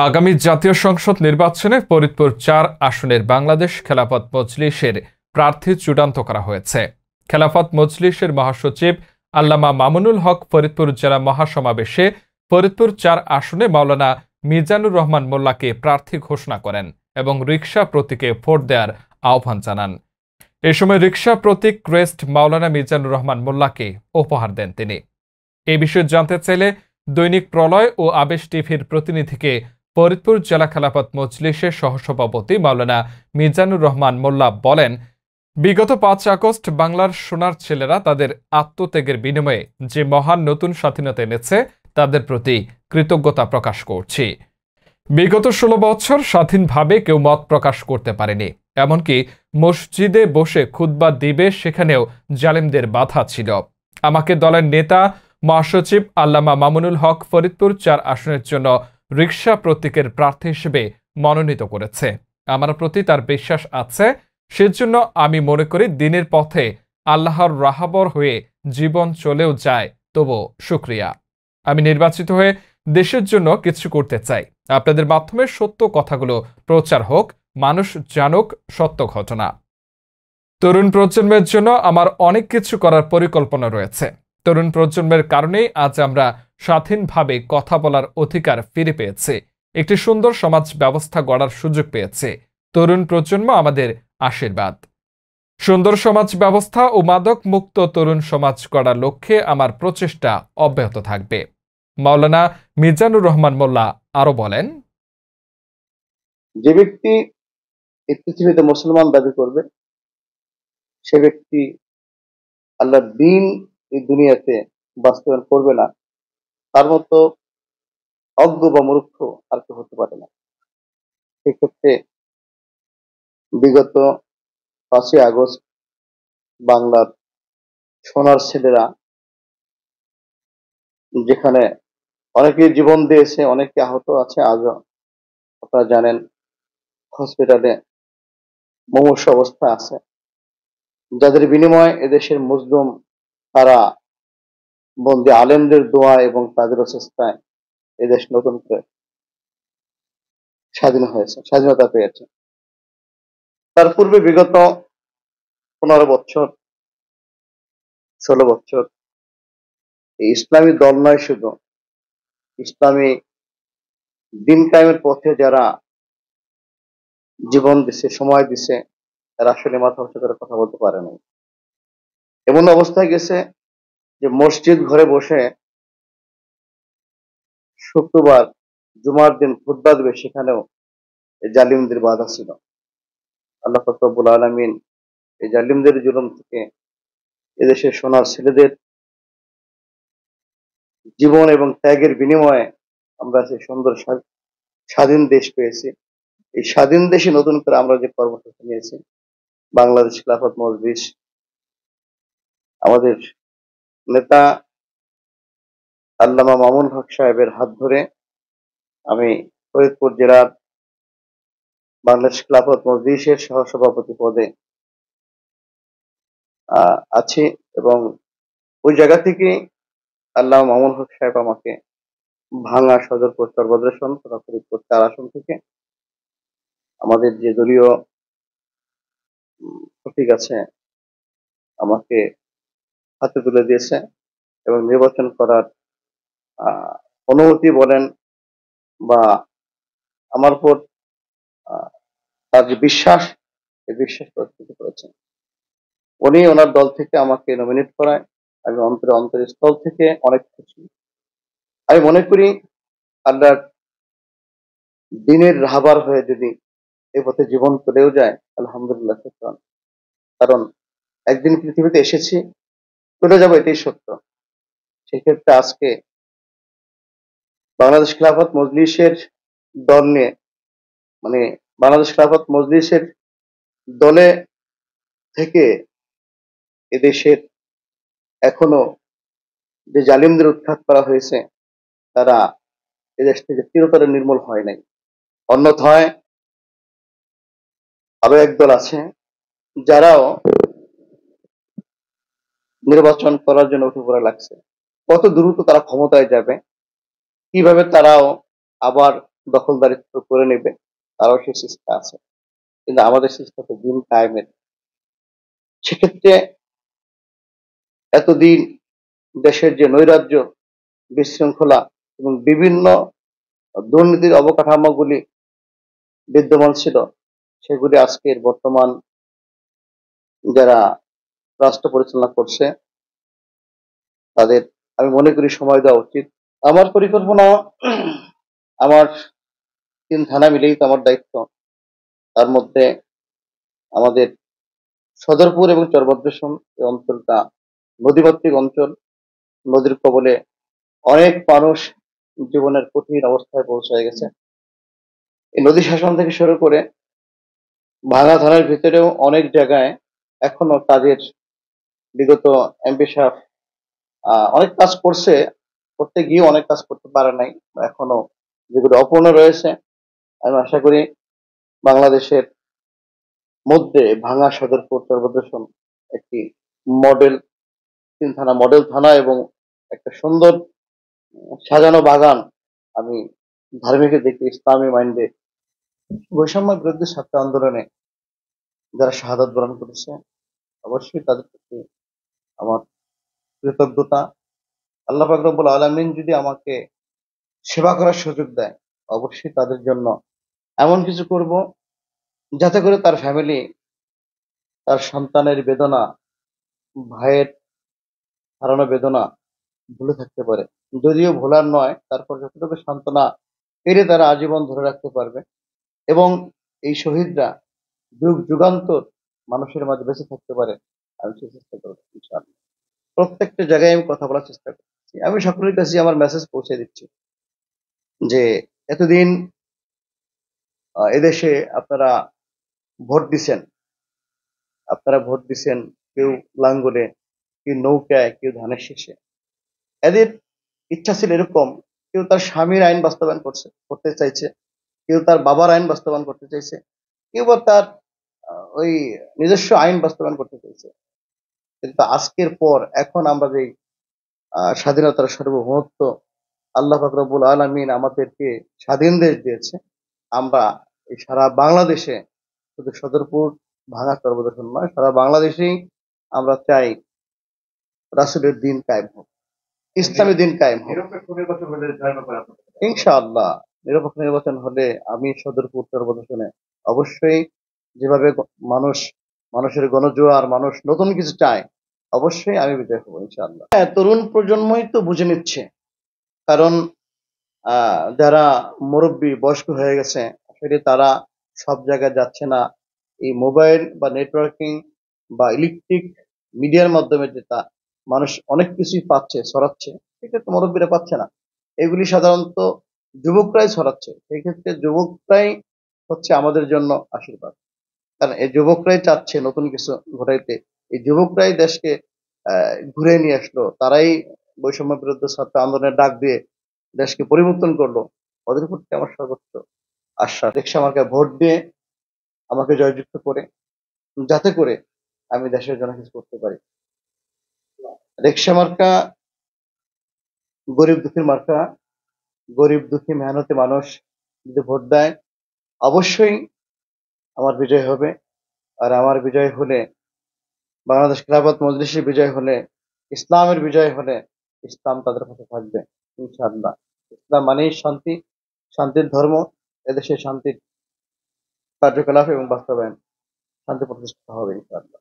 আগামী জাতীয় সংসদ নির্বাচনে ফরিদপুর-৪ আসনের বাংলাদেশ খেলাফত মজলিসের প্রার্থী চূড়ান্ত করা হয়েছে। খেলাফত মজলিসের মহাসচিব আল্লামা মামুনুল হক ফরিদপুর জেলা মহাসমাবেশে ফরিদপুর-৪ আসনে মাওলানা মিজানুর রহমান মোল্লাকে প্রার্থী ঘোষণা করেন এবং রিকশা প্রতীকে ভোট দেওয়ার আহ্বান জানান। এ সময় রিকশা প্রতীক ক্রেস্ট মাওলানা মিজানুর রহমান মোল্লাকে উপহার দেন তিনি। এ বিষয়ে জানতে চাইলে দৈনিক প্রলয় ও আবেশ টিভির প্রতিনিধিকে ফরিদপুর জেলা খেলাফত মজলিসের সহসভাপতি মাওলানা মিজানুর রহমান মোল্লা বলেন, বিগত ৫ আগস্ট বাংলার সোনার ছেলেরা তাদের আত্মত্যাগের বিনিময়ে যে মহান নতুন স্বাধীনতা এনেছে তাদের প্রতি কৃতজ্ঞতা প্রকাশ করছি। বিগত ১৬ বছর স্বাধীনভাবে কেউ মত প্রকাশ করতে পারেনি, এমনকি মসজিদে বসে খুতবা দিবে সেখানেও জালিমদের বাধা ছিল। আমাকে দলের নেতা মহাসচিব আল্লামা মামুনুল হক ফরিদপুর-৪ আসনের জন্য রিকশা প্রতীকের প্রার্থী হিসেবে মনোনীত করেছে। আমার প্রতি তার বিশ্বাস আছে, সেজন্য আমি মনে করি দিনের পথে আল্লাহর রাহাবর হয়ে জীবন চলেও যায় তবু শুকরিয়া। আমি নির্বাচিত হয়ে দেশের জন্য কিছু করতে চাই। আপনাদের মাধ্যমে সত্য কথাগুলো প্রচার হোক, মানুষ জানুক সত্য ঘটনা। তরুণ প্রজন্মের জন্য আমার অনেক কিছু করার পরিকল্পনা রয়েছে। তরুণ প্রজন্মের কারণেই আজ আমরা স্বাধীনভাবে কথা বলার অধিকার ফিরে পেয়েছি, একটি সুন্দর সমাজ ব্যবস্থা গড়ার সুযোগ পেয়েছে। তরুণ প্রজন্ম আমাদের আশীর্বাদ। সুন্দর সমাজ ব্যবস্থা ও মাদক মুক্ত তরুণ সমাজ গড়ার লক্ষ্যে আমার প্রচেষ্টা অব্যাহত থাকবে। মাওলানা মিজানুর রহমান মোল্লা আরো বলেন, যে ব্যক্তি এই পৃথিবীতে মুসলমান দাবি করবে সে ব্যক্তি আল্লাহর দ্বীন এই দুনিয়াতে বাস্তবায়ন করবে না, তার মতো অজ্ঞ বা মূর্খ আর কেউ হতে পারে না। সেক্ষেত্রে বিগত ৫ই আগস্ট বাংলার সোনার ছেলেরা যেখানে অনেকে জীবন দিয়েছে, অনেকে আহত আছে, আজও আপনারা জানেন হসপিটালে মুমূর্ষু অবস্থা আছে, যাদের বিনিময়ে এদেশের মুসলিম তারা বন্দী আলেমদের দোয়া এবং তাদের চেষ্টায় এদেশ নতুন করে স্বাধীনতা পেয়েছে। তার পূর্বে বিগত ১৫ বছর ১৬ বছর এই ইসলামী দল নয়, শুধু ইসলামী দিন কায়েমের পথে যারা জীবন দিছে, সময় দিছে, তারা আসলে মাথা উঁচু করে কথা বলতে পারে না। এমন অবস্থায় গেছে যে মসজিদ ঘরে বসে শুক্রবার জুমার দিন খুতবা দেবে, সেখানেও এই জালিমদের বাধা ছিল। আল্লাহ পাক রব্বুল আলামিন এই জালিমদের জুলুম থেকে এদেশের সোনার ছেলেদের জীবন এবং ত্যাগের বিনিময়ে আমরা সেই সুন্দর স্বাধীন দেশ পেয়েছি। এই স্বাধীন দেশে নতুন করে আমরা যে কর্মসূচি নিয়েছি, বাংলাদেশ খেলাফত মজলিস, আমাদের নেতা আল্লামা মামুনুল হক সাহেবের হাত ধরে আমি ফরিদপুর জেলার বাংলাদেশ খেলাফত মজলিসের সহসভাপতি পদে আছি এবং ওই জায়গা থেকে আল্লামা মামুনুল হক সাহেব আমাকে ভাঙ্গা সদর পোস্টার বদ্রেশন তথা ফরিদপুর ৪ আসন থেকে আমাদের যে দলীয় প্রতীক আছে আমাকে হাতে তুলে দিয়েছে এবং নির্বাচন করার অনুমতি বলেন বা আমার উপর তার যে বিশ্বাস, এই বিশ্বাস প্রতিষ্ঠিত করেছেন। উনি ওনার দল থেকে আমাকে নমিনেট করায় আমি অন্তরস্থল থেকে অনেক খুশি। আমি মনে করি আল্লাহর দিনের রাহবার হয়ে যদি এই পথে জীবন চলেও যায়, আলহামদুলিল্লাহ, কারণ একদিন পৃথিবীতে এসেছি, চলে যাবো, এটাই সত্য। সেক্ষেত্রে আজকে বাংলাদেশ খেলাফত মজলিসের দল নিয়ে, মানে বাংলাদেশ খেলাফত মজলিসের দলে থেকে এদেশের এখনো যে জালিমদের উৎখাত করা হয়েছে, তারা এদেশ থেকে চিরতরে নির্মূল হয় নাই। অন্যথায় আরো একদল আছে যারাও নির্বাচন করার জন্য উঠে পড়ে লাগছে। কত দ্রুত তারা ক্ষমতায় যাবে, কিভাবে তারাও আবার দখলদারিত্ব করে নেবে, তারাও সেই চেষ্টা আছে। কিন্তু আমাদের চেষ্টা তো দিন কায়েমের। সেক্ষেত্রে এতদিন দেশের যে নৈরাজ্য, বিশৃঙ্খলা এবং বিভিন্ন দুর্নীতির অবকাঠামোগুলি বিদ্যমান ছিল, সেগুলি আজকের বর্তমান যারা রাষ্ট্র পরিচালনা করছে তাদের আমি মনে করি সময় দেওয়া উচিত। আমার পরিকল্পনা, আমার 3 থানা মিলেই তো আমার দায়িত্ব। তার মধ্যে আমাদের সদরপুর এবং চরভদ্রেশন এই অঞ্চলটা নদীমাতৃক অঞ্চল। নদীর কবলে অনেক মানুষ জীবনের কঠিন অবস্থায় পৌঁছে গেছে। এই নদী শাসন থেকে শুরু করে ভাঙা থানার ভিতরেও অনেক জায়গায় এখনো কাজের, বিগত এমপি সাহেব অনেক কাজ করছে, করতে গিয়ে অনেক কাজ করতে পারে নাই, এখনো যেগুলো অপূর্ণ রয়েছে। আমি আশা করি বাংলাদেশের মধ্যে ভাঙা সদরপুর চরভদ্রেশন একটি মডেল 3 থানা, মডেল থানা এবং একটা সুন্দর সাজানো বাগান আমি ধার্মিক দিকে ইসলামী মাইন্ডে বৈষম্য বিরোধী ছাত্র আন্দোলনে যারা শাহাদাত বরণ করেছে, অবশ্যই তাদের প্রতি আমার কৃতজ্ঞতা। আল্লাহ পাক রব্বুল আলামিন যদি আমাকে সেবা করার সুযোগ দেয়, অবশ্যই তাদের জন্য এমন কিছু করব যাতে করে তার ফ্যামিলি তার সন্তানের বেদনা, ভাইয়ের হারানো বেদনা ভুলে থাকতে পারে। যদিও ভোলার নয়, তারপর যতটুকু সান্ত্বনা পেরে তারা আজীবন ধরে রাখতে পারবে এবং এই শহীদরা যুগ যুগান্তর মানুষের মাঝে বেঁচে থাকতে পারে, আমি সেই চেষ্টা করবো ইনশাআল্লাহ। প্রত্যেকটা জায়গায় আমি কথা বলার চেষ্টা করছি, আমি সকলের কাছে আমার মেসেজ পৌঁছে দিচ্ছি যে এতদিন এদেশে আপনারা ভোট দিছেন, ভোট দিছেন, কেউ লাঙ্গলে, কেউ নৌকায়, কেউ ধানের শীষে। এদের ইচ্ছা ছিল এরকম, কেউ তার স্বামীর আইন বাস্তবায়ন করতে চাইছে, কেউ তার বাবার আইন বাস্তবায়ন করতে চাইছে, কেউ বা তার ওই নিজস্ব আইন বাস্তবায়ন করতে চাইছে। কিন্তু আজকের পর এখন আমরা যে স্বাধীনতার সার্বভৌমত্ব আল্লাহ পাক রব্বুল আলামিন আমাদেরকে স্বাধীন দেশ দিয়েছে, আমরা এই সারা বাংলাদেশে, শুধু সদরপুর ভাঙা চরভদ্রেশন নয়, সারা বাংলাদেশেই আমরা চাই রাসূলের দিন কায়েম হোক, ইসলামী দিন কায়েম হোক। ইনশাআল্লাহ নিরপেক্ষ নির্বাচন হলে আমি সদরপুর চরভদ্রেশনে অবশ্যই, যেভাবে মানুষের গণজোয়ার, মানুষ নতুন কিছু চায়, অবশ্যই আমি বিজয় হবো ইনশাআল্লাহ। হ্যাঁ, তরুণ প্রজন্মই তো বুঝে নিচ্ছে, কারণ যারা মুরব্বী বয়স্ক হয়ে গেছে আসলে তারা সব জায়গায় যাচ্ছে না। এই মোবাইল বা নেটওয়ার্কিং বা ইলেকট্রিক মিডিয়ার মাধ্যমে যেটা মানুষ অনেক কিছুই পাচ্ছে, ছড়াচ্ছে, সেক্ষেত্রে মুরব্বীরা পাচ্ছে না। এগুলি সাধারণত যুবকরাই ছড়াচ্ছে। সেই ক্ষেত্রে যুবকরাই হচ্ছে আমাদের জন্য আশীর্বাদ, কারণ এই যুবকরাই চাচ্ছে নতুন কিছু ঘটাইতে। এই যুবকরাই দেশকে ঘুরে নিয়ে আসলো, তারাই বৈষম্য বিরুদ্ধে ছাত্র আন্দোলনের ডাক দিয়ে দেশকে পরিবর্তন করলো। ওদের প্রতি আমার সর্বোচ্চ আশ্বাস, রিকশা মার্কায় ভোট দিয়ে আমাকে জয়যুক্ত করে, যাতে করে আমি দেশের জন্য কিছু করতে পারি। রিকশা মার্কা গরিব দুঃখীর মার্কা, গরিব দুঃখী মেহনতি মানুষ যদি ভোট দেয়, অবশ্যই আমার বিজয় হবে। আর আমার বিজয় হলে, বাংলাদেশ খেলাফত মজলিসের বিজয় হলে, ইসলামের বিজয় হলে, ইসলাম তাদের পাশে থাকবে ইনশাআল্লাহ। ইসলাম মানেই শান্তি, শান্তির ধর্ম। এদেশে শান্তির কার্যকলাপ এবং বাস্তবায়ন, শান্তি প্রতিষ্ঠা হবে ইনশাআল্লাহ।